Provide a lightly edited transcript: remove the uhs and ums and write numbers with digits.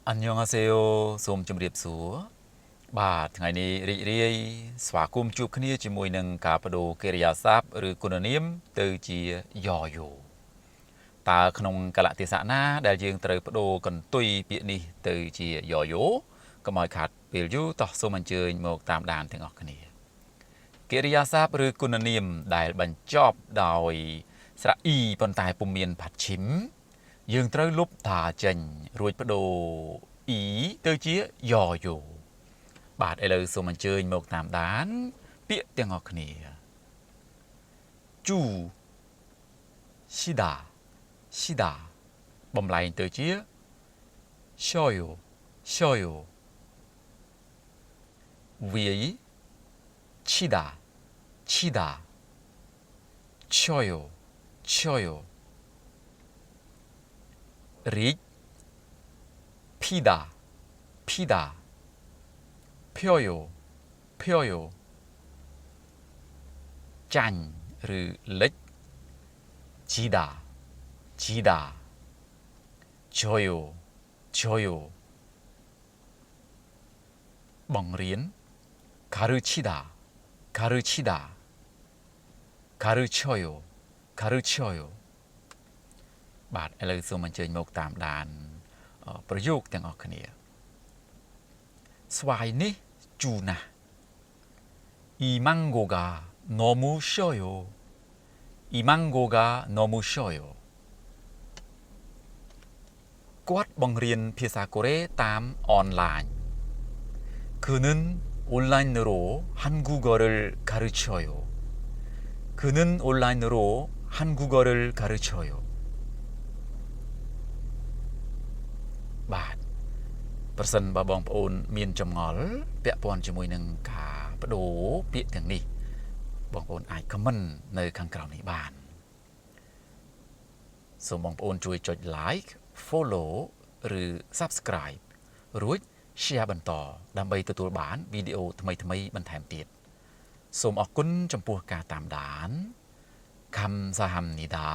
อันยองอาเซโอសូមជម្រាបសួរបាទថ្ងៃនេះរីករាយស្វាគមន៍ជួបគ្នាជាមួយនឹងការបដូរកិរិយាសព្ទឬគុណនាមទៅជាយ៉យ៉តើក្នុងកលៈទេសៈណាដែលយើងត្រូវបដូរកន្ទុយពាក្យនេះទៅជាយ៉យ៉កុំឲ្យខាត់ពេលយូរតោះសូមអញ្ជើញមកតាមដានទាំងអស់គ្នាកិរិយាសព្ទឬគុណនាមដែលបញ្ចប់ដោយស្រៈអ៊ីប៉ុន្តែពុំមានផាត់ឈិមយើងត្រូវលុបថាចេញរួចបដូរអ៊ីទៅជាយ៉យ៉បាទឥឡូវសូមអញ្ជើញមកតាមដានពាក្យទាំងអស់គ្នាជូស៊ីដាបំលែងទៅជាឆយ៉វាយឈីដាឆយ៉រីកភីដាភយ៉ចាញ់ឬលិចជីដាយ៉យ៉បង្រៀនការុឈីដាការុឆយ៉បាទឥឡូវសូមអញ្ជើញមកតាមដានប្រយោគទាំងអស់គ្នាស្វាយនេះជូរណាស់이 망고가 너무 쉬어요. 이 망고가 너무 쉬어요. គាត់បង្រៀនភាសាកូរ៉េតាមអនឡាញ 그는 온라인으로 한국어를 가르쳐요. 그는 온라인으로 한국어를 가르쳐요. បាទប្រសិនបើបងប្អូនមានចម្ងល់ពាក់ព័ន្ធជាមួយនឹងការបដូរពាក្យទាំងនេះបងប្អូនអាច comment នៅខាងក្រោមនេះបានសូមបងប្អូនជួយចុច like follow ឬ subscribe រួច share បន្តដើម្បីទទួលបានវីដេអូថ្មីៗបន្ថែមទៀតសូមអរគុណចំពោះការតាមដាន 감사합니다